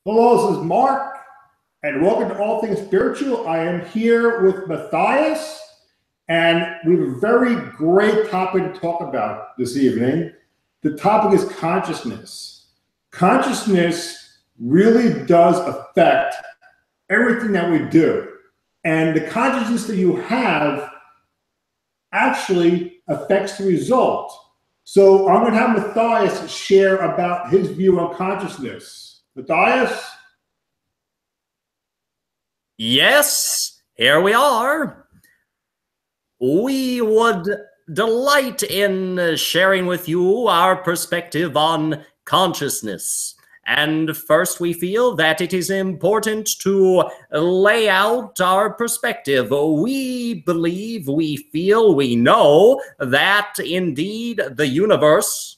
Hello, this is Mark, and welcome to All Things Spiritual. I am here with Matthias, and we have a very great topic to talk about this evening. The topic is consciousness. Consciousness really does affect everything that we do, and the consciousness that you have actually affects the result. So I'm going to have Matthias share about his view on consciousness. Matthias? Yes, here we are. We would delight in sharing with you our perspective on consciousness. And first, we feel that it is important to lay out our perspective. We believe, we feel, we know that indeed the universe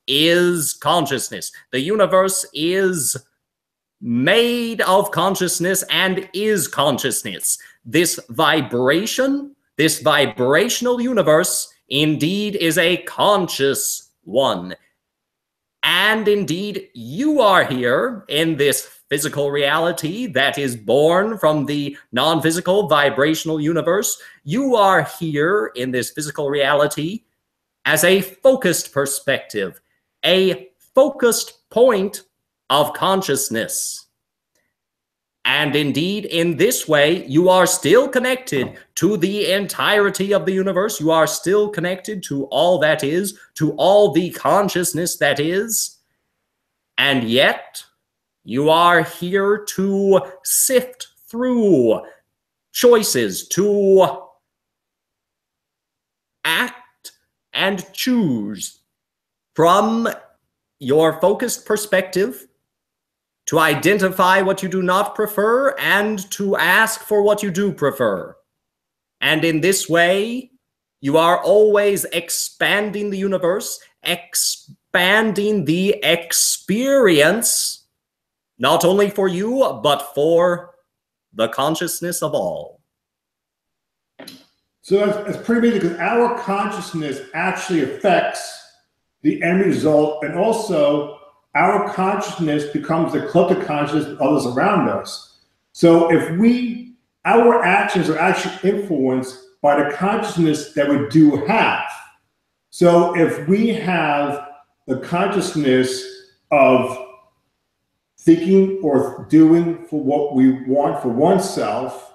is consciousness. The universe is made of consciousness and is consciousness. This vibration, this vibrational universe, indeed is a conscious one. And indeed, you are here in this physical reality that is born from the non-physical vibrational universe. You are here in this physical reality as a focused perspective, a focused point of consciousness. And indeed, in this way, you are still connected to the entirety of the universe. You are still connected to all that is, to all the consciousness that is. And yet, you are here to sift through choices, to act and choose from your focused perspective, to identify what you do not prefer and to ask for what you do prefer. And in this way, you are always expanding the universe, expanding the experience, not only for you, but for the consciousness of all. So that's pretty amazing, because our consciousness actually affects the end result, and also our consciousness becomes the collective consciousness of others around us. So if our actions are actually influenced by the consciousness that we do have. So if we have the consciousness of thinking or doing for what we want for oneself,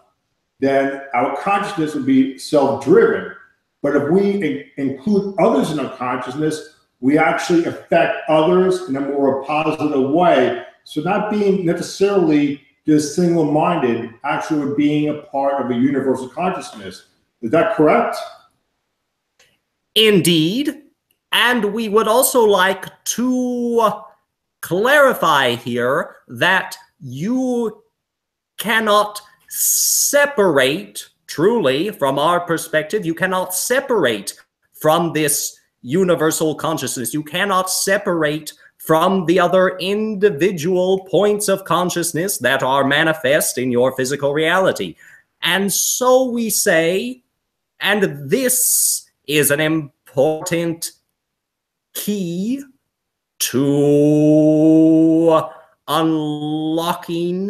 then our consciousness will be self-driven. But if we include others in our consciousness, we actually affect others in a more positive way. So not being necessarily just single-minded, actually being a part of a universal consciousness. Is that correct? Indeed. And we would also like to clarify here that you cannot separate, truly, from our perspective, you cannot separate from this universal consciousness. You cannot separate from the other individual points of consciousness that are manifest in your physical reality. And so we say, and this is an important key to unlocking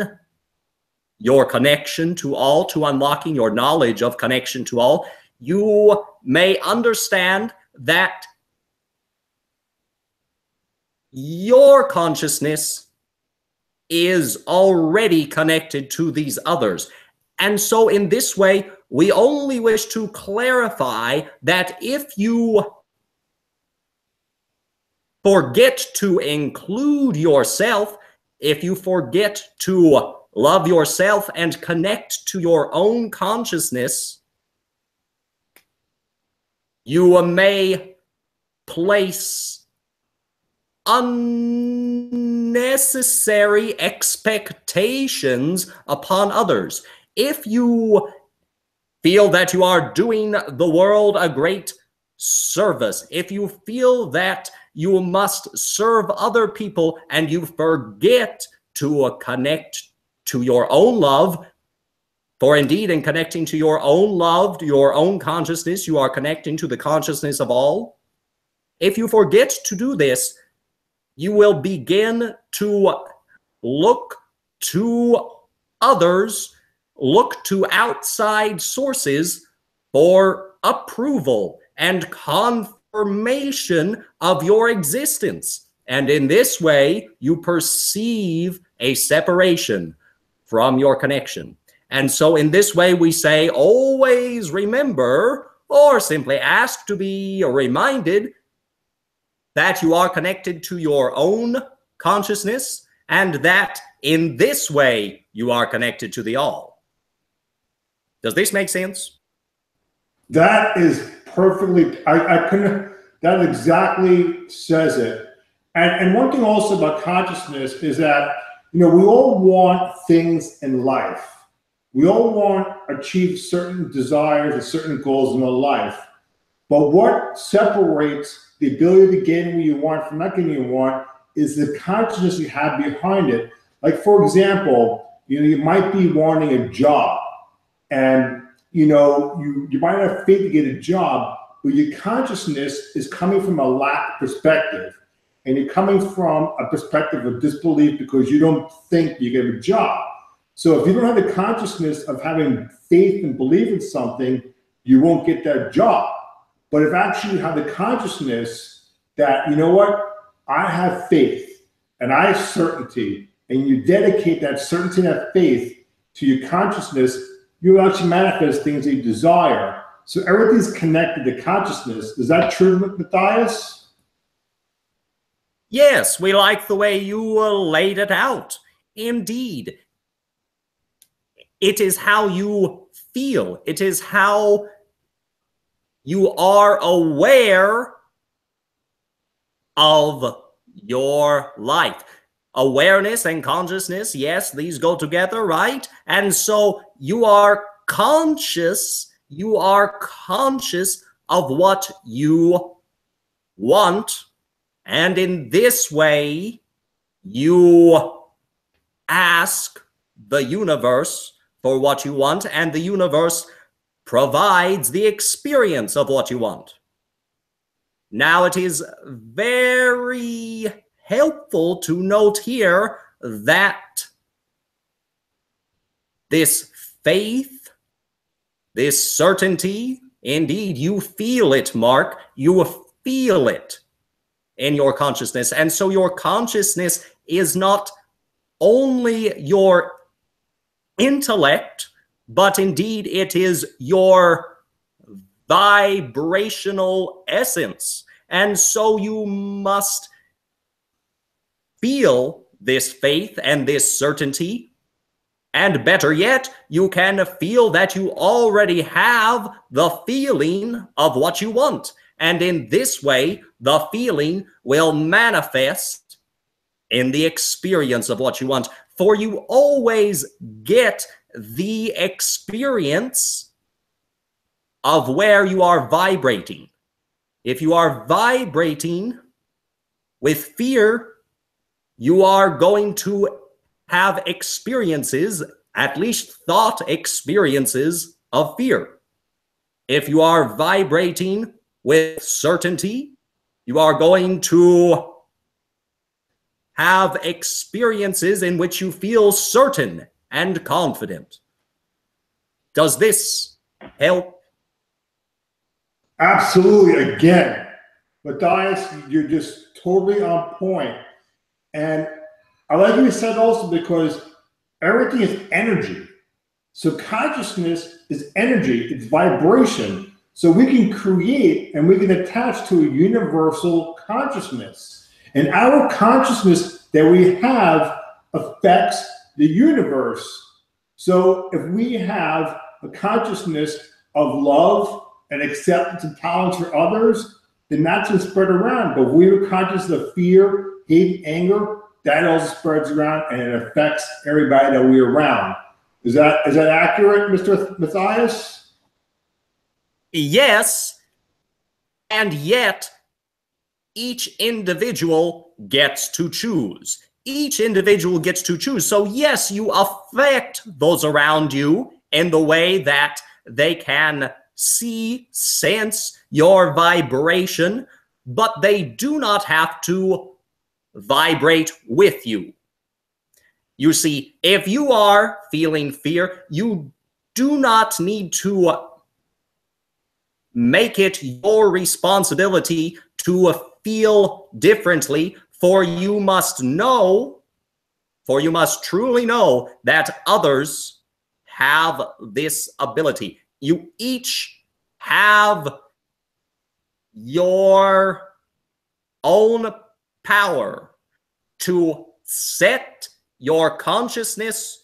your connection to all, to unlocking your knowledge of connection to all. You may understand that your consciousness is already connected to these others. And so in this way, we only wish to clarify that if you forget to include yourself, if you forget to love yourself and connect to your own consciousness, you may place unnecessary expectations upon others. If you feel that you are doing the world a great service, if you feel that you must serve other people and you forget to connect to your own love, for indeed, in connecting to your own love, your own consciousness, you are connecting to the consciousness of all. If you forget to do this, you will begin to look to others, look to outside sources for approval and confirmation of your existence. And in this way, you perceive a separation from your connection. And so in this way, we say, always remember, or simply ask to be reminded that you are connected to your own consciousness, and that in this way, you are connected to the all. Does this make sense? That is perfectly, I couldn't, that exactly says it. And one thing also about consciousness is that, you know, we all want things in life. We all want to achieve certain desires and certain goals in our life. But what separates the ability to gain what you want from not getting what you want is the consciousness you have behind it. Like, for example, you know, you might be wanting a job, and you know, you might have faith to get a job, but your consciousness is coming from a lack perspective. And you're coming from a perspective of disbelief because you don't think you get a job. So if you don't have the consciousness of having faith and belief in something, you won't get that job. But if actually you have the consciousness that, you know what, I have faith and I have certainty, and you dedicate that certainty and that faith to your consciousness, you will actually manifest things that you desire. So everything's connected to consciousness. Is that true, Matthias? Yes, we like the way you laid it out. Indeed. It is how you feel. It is how you are aware of your life. Awareness and consciousness, yes, these go together, right? And so you are conscious of what you want. And in this way, you ask the universe for what you want, and the universe provides the experience of what you want. Now, it is very helpful to note here that this faith, this certainty, indeed, you feel it, Mark, you feel it in your consciousness. And so your consciousness is not only your intellect, but indeed it is your vibrational essence. And so you must feel this faith and this certainty. And better yet, you can feel that you already have the feeling of what you want. And in this way, the feeling will manifest in the experience of what you want. For you always get the experience of where you are vibrating. If you are vibrating with fear, you are going to have experiences, at least thought experiences of fear. If you are vibrating with certainty, you are going to have experiences in which you feel certain and confident. Does this help? Absolutely. Again, Matthias, you're just totally on point. And I like what you said also, because everything is energy. So consciousness is energy, it's vibration. So we can create and we can attach to a universal consciousness. And our consciousness that we have affects the universe. So if we have a consciousness of love and acceptance and tolerance for others, then that's going to spread around. But if we are conscious of fear, hate, anger, that also spreads around and it affects everybody that we're around. Is that accurate, Mr. Matthias? Yes, and yet each individual gets to choose. Each individual gets to choose. So yes, you affect those around you in the way that they can see, sense your vibration, but they do not have to vibrate with you. You see, if you are feeling fear, you do not need to make it your responsibility to feel differently, for you must truly know that others have this ability. You each have your own power to set your consciousness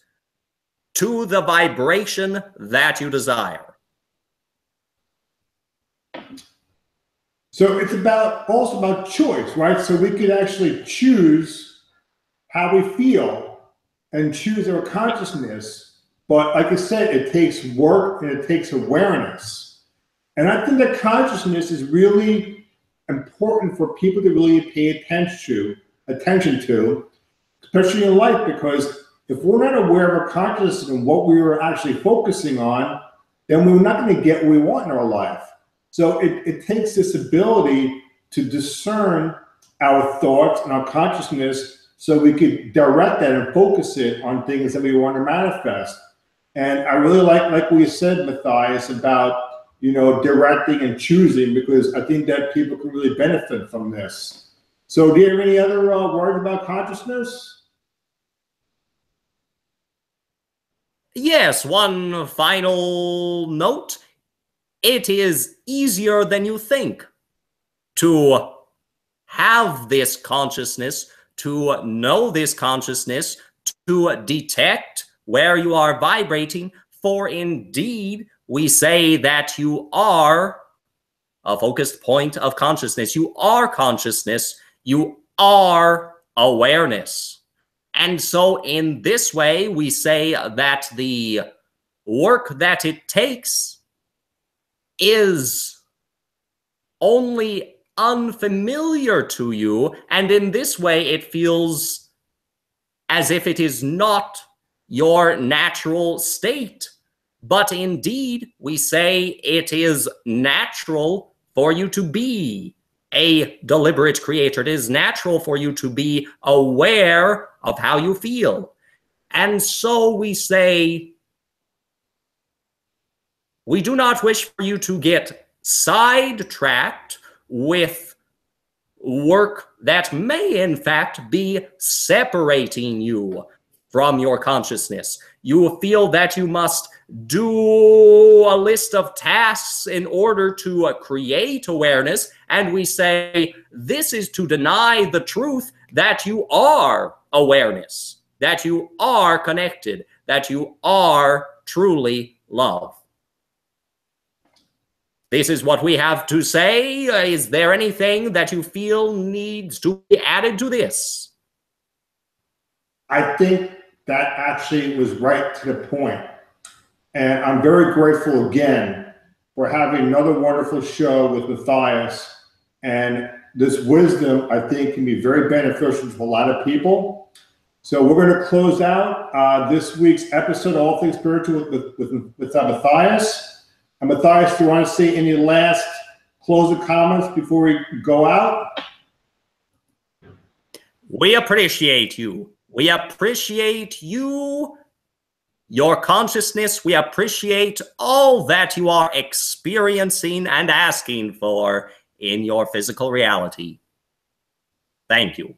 to the vibration that you desire. So it's also about choice, right? So we could actually choose how we feel and choose our consciousness. But like I said, it takes work and it takes awareness. And I think that consciousness is really important for people to really pay attention to, especially in life, because if we're not aware of our consciousness and what we are actually focusing on, then we're not going to get what we want in our life. So it takes this ability to discern our thoughts and our consciousness so we could direct that and focus it on things that we want to manifest. And I really like what you said, Matthias, about directing and choosing, because I think that people can really benefit from this. So do you have any other words about consciousness? Yes, one final note. It is easier than you think to have this consciousness, to know this consciousness, to detect where you are vibrating, for indeed we say that you are a focused point of consciousness. You are consciousness. You are awareness. And so in this way, we say that the work that it takes is only unfamiliar to you, and in this way it feels as if it is not your natural state. But indeed, we say it is natural for you to be a deliberate creator. It is natural for you to be aware of how you feel. And so we say, we do not wish for you to get sidetracked with work that may in fact be separating you from your consciousness. You feel that you must do a list of tasks in order to create awareness, and we say this is to deny the truth that you are awareness, that you are connected, that you are truly love. This is what we have to say. Is there anything that you feel needs to be added to this? I think that actually was right to the point. And I'm very grateful again for having another wonderful show with Matthias. And this wisdom, I think, can be very beneficial to a lot of people. So we're going to close out this week's episode, All Things Spiritual, with Matthias. And Matthias, do you want to say any last closing comments before we go out? We appreciate you. We appreciate you, your consciousness. We appreciate all that you are experiencing and asking for in your physical reality. Thank you.